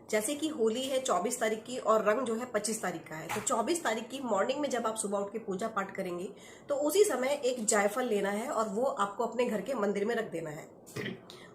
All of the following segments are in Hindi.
जैसे कि होली है 24 तारीख की और रंग जो है 25 तारीख का है। तो 24 तारीख की मॉर्निंग में जब आप सुबह उठ के पूजा पाठ करेंगे तो उसी समय एक जायफल लेना है और वो आपको अपने घर के मंदिर में रख देना है।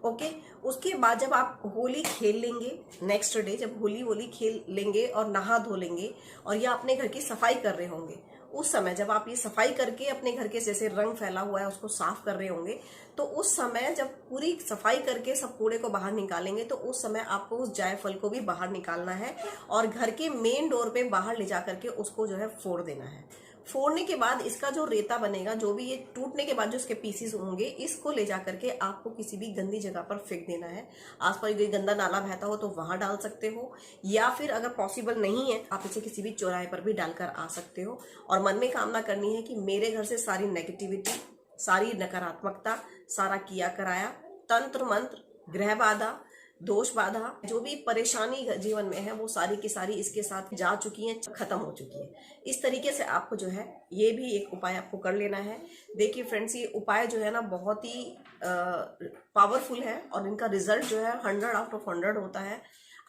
ओके। उसके बाद जब आप होली खेल लेंगे, नेक्स्ट डे जब होली खेल लेंगे और नहा धो लेंगे और या अपने घर की सफाई कर रहे होंगे, उस समय जब आप ये सफाई करके अपने घर के जैसे रंग फैला हुआ है उसको साफ कर रहे होंगे, तो उस समय जब पूरी सफाई करके सब कूड़े को बाहर निकालेंगे तो उस समय आपको उस जायफल को भी बाहर निकालना है और घर के मेन डोर पे बाहर ले जा करके उसको जो है फोड़ देना है। फोड़ने के बाद इसका जो रेता बनेगा, जो भी ये टूटने के बाद जो इसके पीसीस होंगे, इसको ले जा करके आपको किसी भी गंदी जगह पर फेंक देना है। आसपास कोई गंदा नाला बहता हो तो वहां डाल सकते हो, या फिर अगर पॉसिबल नहीं है आप इसे किसी भी चौराहे पर भी डालकर आ सकते हो। और मन में कामना करनी है कि मेरे घर से सारी नेगेटिविटी, सारी नकारात्मकता, सारा किया कराया, तंत्र मंत्र, ग्रह बाधा, दोष बाधा, जो भी परेशानी जीवन में है वो सारी की सारी इसके साथ जा चुकी हैं, खत्म हो चुकी है। इस तरीके से आपको जो है ये भी एक उपाय आपको कर लेना है। देखिए फ्रेंड्स, ये उपाय जो है ना बहुत ही पावरफुल है और इनका रिजल्ट जो है 100 आउट ऑफ 100 होता है।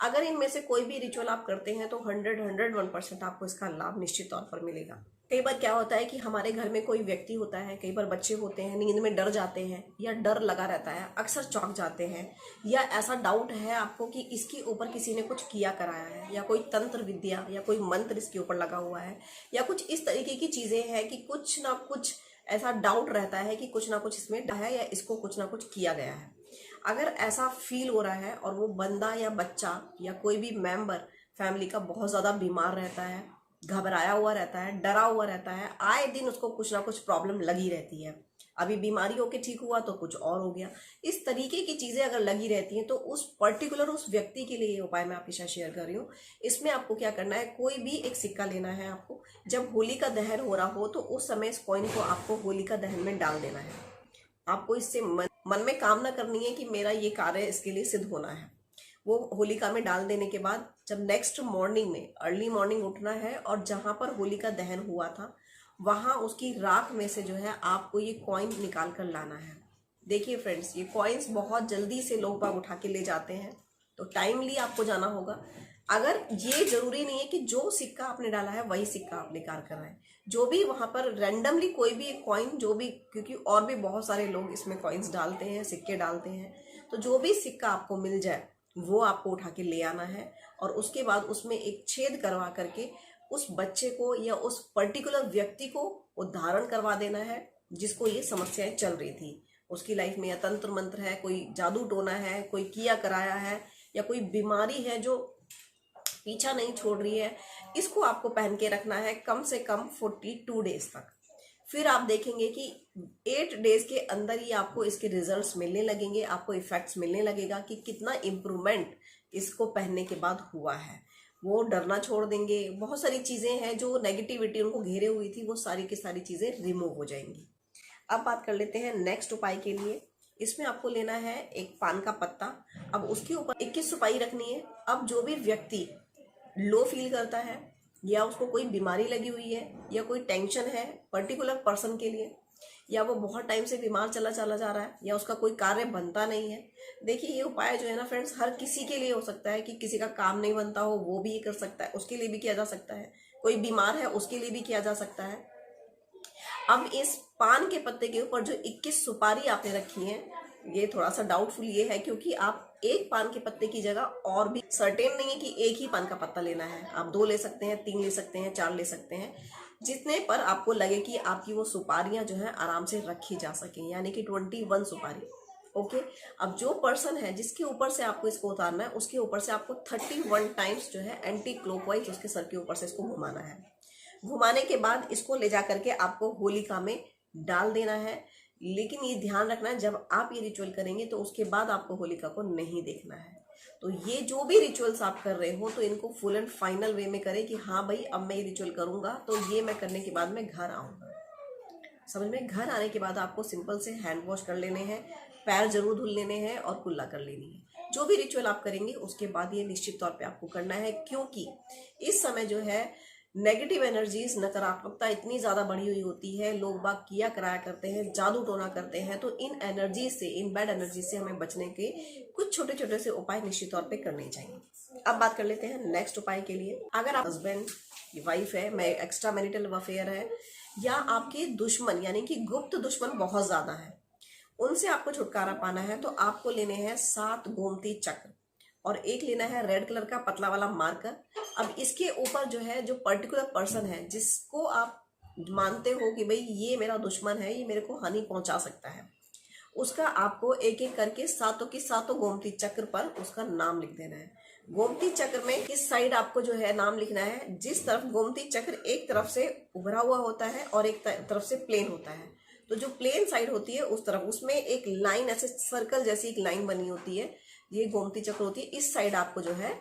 अगर इनमें से कोई भी रिचुअल आप करते हैं तो 101% आपको इसका लाभ निश्चित तौर पर मिलेगा। कई बार क्या होता है कि हमारे घर में कोई व्यक्ति होता है, कई बार बच्चे होते हैं, नींद में डर जाते हैं या डर लगा रहता है, अक्सर चौंक जाते हैं, या ऐसा डाउट है आपको कि इसके ऊपर किसी ने कुछ किया कराया है, या कोई तंत्र विद्या या कोई मंत्र इसके ऊपर लगा हुआ है, या कुछ इस तरीके की चीजें हैं कि कुछ ना कुछ ऐसा डाउट रहता है कि कुछ ना कुछ इसमें है या इसको कुछ ना कुछ किया गया है। अगर ऐसा फील हो रहा है और वो बंदा या बच्चा या कोई भी मेंबर फैमिली का बहुत ज्यादा बीमार रहता है, घबराया हुआ रहता है, डरा हुआ रहता है, आए दिन उसको कुछ ना कुछ प्रॉब्लम लगी रहती है, अभी बीमारी होके ठीक हुआ तो कुछ और हो गया, इस तरीके की चीजें अगर लगी रहती हैं तो उस पर्टिकुलर उस व्यक्ति के लिए ये उपाय मैं आपके साथ शेयर कर रही हूँ। इसमें आपको क्या करना है, कोई भी एक सिक्का लेना है आपको। जब होली का दहन हो रहा हो तो उस समय इस कॉइन को आपको होली का दहन में डाल देना है। आपको इससे मन में कामना करनी है कि मेरा ये कार्य इसके लिए सिद्ध होना है। वो होलिका में डाल देने के बाद जब नेक्स्ट मॉर्निंग में अर्ली मॉर्निंग उठना है और जहां पर होलिका दहन हुआ था वहां उसकी राख में से जो है आपको ये कॉइन निकाल कर लाना है। देखिए फ्रेंड्स, ये कॉइन्स बहुत जल्दी से लोग बाग उठा के ले जाते हैं, तो टाइमली आपको जाना होगा। अगर ये जरूरी नहीं है कि जो सिक्का आपने डाला है वही सिक्का आप निकाल कर आए, जो भी वहां पर रैंडमली कोई भी कॉइन, जो भी, क्योंकि और भी बहुत सारे लोग इसमें कॉइन्स डालते हैं, सिक्के डालते हैं, तो जो भी सिक्का आपको मिल जाए वो आपको उठा के ले आना है और उसके बाद उसमें एक छेद करवा करके उस बच्चे को या उस पर्टिकुलर व्यक्ति को उद्धारण करवा देना है जिसको ये समस्याएं चल रही थी। उसकी लाइफ में या तंत्र मंत्र है, कोई जादू टोना है, कोई किया कराया है, या कोई बीमारी है जो पीछा नहीं छोड़ रही है, इसको आपको पहन के रखना है कम से कम 42 डेज तक। फिर आप देखेंगे कि 8 डेज के अंदर ही आपको इसके रिजल्ट्स मिलने लगेंगे, आपको इफेक्ट्स मिलने लगेगा कि कितना इम्प्रूवमेंट इसको पहनने के बाद हुआ है। वो डरना छोड़ देंगे, बहुत सारी चीजें हैं जो नेगेटिविटी उनको घेरे हुई थी वो सारी की सारी चीजें रिमूव हो जाएंगी। अब बात कर लेते हैं नेक्स्ट उपाय के लिए। इसमें आपको लेना है एक पान का पत्ता। अब उसके ऊपर 21 सुपारी रखनी है। अब जो भी व्यक्ति लो फील करता है या उसको कोई बीमारी लगी हुई है या कोई टेंशन है पर्टिकुलर पर्सन के लिए, या वो बहुत टाइम से बीमार चला जा रहा है, या उसका कोई कार्य बनता नहीं है। देखिए ये उपाय जो है ना फ्रेंड्स, हर किसी के लिए हो सकता है कि किसी का काम नहीं बनता हो वो भी ये कर सकता है, उसके लिए भी किया जा सकता है, कोई बीमार है उसके लिए भी किया जा सकता है। अब इस पान के पत्ते के ऊपर जो 21 सुपारी आपने रखी है, ये थोड़ा सा डाउटफुल ये है क्योंकि आप एक पान के पत्ते की जगह और भी सर्टेन नहीं है कि एक ही पान का पत्ता लेना है, आप 2 ले सकते हैं, 3 ले सकते हैं, 4 ले सकते हैं, जितने पर आपको लगे कि आपकी वो सुपारियां जो है आराम से रखी जा सके, यानी कि 21 सुपारी। ओके। अब जो पर्सन है जिसके ऊपर से आपको इसको उतारना है उसके ऊपर से आपको 31 टाइम्स जो है एंटी क्लॉकवाइज उसके सर के ऊपर से इसको घुमाना है। घुमाने के बाद इसको ले जा करके आपको होलिका में डाल देना है। लेकिन ये ध्यान रखना है जब आप ये रिचुअल करेंगे तो उसके बाद आपको होलिका को नहीं देखना है। तो ये जो भी रिचुअल्स आप कर रहे हो तो इनको फुल एंड फाइनल वे में करें कि हाँ भाई अब मैं ये रिचुअल करूंगा तो ये मैं करने के बाद मैं घर आऊंगा। समझ में? घर आने के बाद आपको सिंपल से हैंड वॉश कर लेने हैं, पैर जरूर धुल लेने हैं और कुल्ला कर लेनी है। जो भी रिचुअल आप करेंगे उसके बाद ये निश्चित तौर पे आपको करना है, क्योंकि इस समय जो है नेगेटिव एनर्जीज, नकारात्मकता इतनी ज्यादा बढ़ी हुई होती है, लोग बाग किया कराया करते हैं, जादू टोना करते हैं। तो इन एनर्जी से, इन बैड एनर्जी से हमें बचने के कुछ छोटे छोटे से उपाय निश्चित तौर पे करने चाहिए। अब बात कर लेते हैं नेक्स्ट उपाय के लिए। अगर आप हस्बैंड वाइफ है, एक्स्ट्रा मैरिटल अफेयर है, या आपके दुश्मन यानी कि गुप्त दुश्मन बहुत ज्यादा है, उनसे आपको छुटकारा पाना है, तो आपको लेने हैं 7 गोमती चक्र और एक लेना है रेड कलर का पतला वाला मार्कर। अब इसके ऊपर जो है, जो पर्टिकुलर पर्सन है जिसको आप मानते हो कि भाई ये मेरा दुश्मन है, ये मेरे को हानि पहुंचा सकता है, उसका आपको एक एक करके सातों की सातों गोमती चक्र पर उसका नाम लिख देना है। गोमती चक्र में किस साइड आपको जो है नाम लिखना है, जिस तरफ गोमती चक्र एक तरफ से उभरा हुआ होता है और एक तरफ से प्लेन होता है, तो जो प्लेन साइड होती है उस तरफ, उसमें एक लाइन ऐसे सर्कल जैसी एक लाइन बनी होती है, ये गोमती चक्र होती है। इस साइड आपको जो है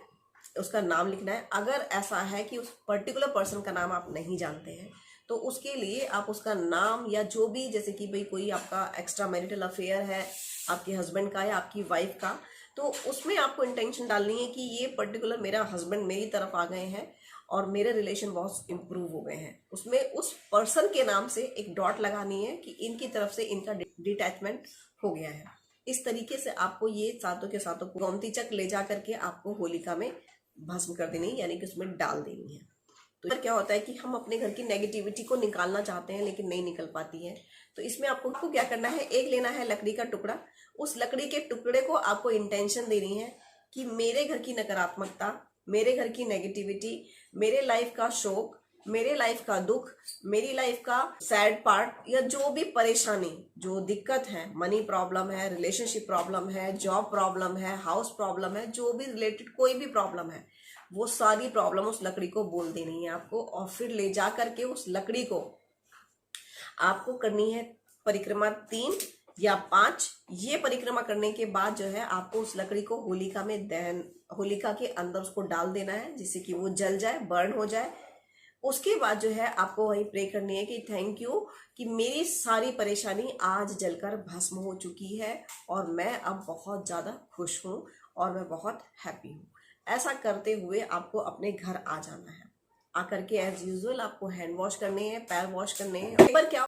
उसका नाम लिखना है। अगर ऐसा है कि उस पर्टिकुलर पर्सन का नाम आप नहीं जानते हैं, तो उसके लिए आप उसका नाम या जो भी, जैसे कि भाई कोई आपका एक्स्ट्रा मैरिटल अफेयर है आपके हस्बैंड का या आपकी वाइफ का, तो उसमें आपको इंटेंशन डालनी है कि ये पर्टिकुलर मेरा हस्बैंड मेरी तरफ आ गए हैं और मेरे रिलेशन बहुत इम्प्रूव हो गए हैं। उसमें उस पर्सन के नाम से एक डॉट लगानी है कि इनकी तरफ से इनका डिटैचमेंट हो गया है। इस तरीके से आपको ये सातों के सातों गोमती चक्र ले जा करके आपको होलिका में भस्म कर देनी, यानी कि उसमें डाल देनी है। तो क्या होता है कि हम अपने घर की नेगेटिविटी को निकालना चाहते हैं लेकिन नहीं निकल पाती है। तो इसमें आपको क्या करना है, एक लेना है लकड़ी का टुकड़ा। उस लकड़ी के टुकड़े को आपको इंटेंशन देनी है कि मेरे घर की नकारात्मकता, मेरे घर की नेगेटिविटी, मेरे लाइफ का शोक, मेरे लाइफ का दुख, मेरी लाइफ का सैड पार्ट, या जो भी परेशानी, जो दिक्कत है, मनी प्रॉब्लम है, रिलेशनशिप प्रॉब्लम है, जॉब प्रॉब्लम है, हाउस प्रॉब्लम है, जो भी रिलेटेड कोई भी प्रॉब्लम है, वो सारी प्रॉब्लम उस लकड़ी को बोल देनी है आपको। और फिर ले जा करके उस लकड़ी को आपको करनी है परिक्रमा 3 या 5। ये परिक्रमा करने के बाद जो है आपको उस लकड़ी को होलिका में होलिका के अंदर उसको डाल देना है, जिससे कि वो जल जाए, बर्न हो जाए। उसके बाद जो है आपको वही प्रे करनी है कि थैंक यू कि मेरी सारी परेशानी आज जलकर भस्म हो चुकी है और मैं अब बहुत ज़्यादा खुश हूँ और मैं बहुत हैप्पी हूँ। ऐसा करते हुए आपको अपने घर आ जाना है। आकर के एज यूजुअल आपको हैंड वॉश करने हैं, पैर वॉश करने हैं। एक बार क्या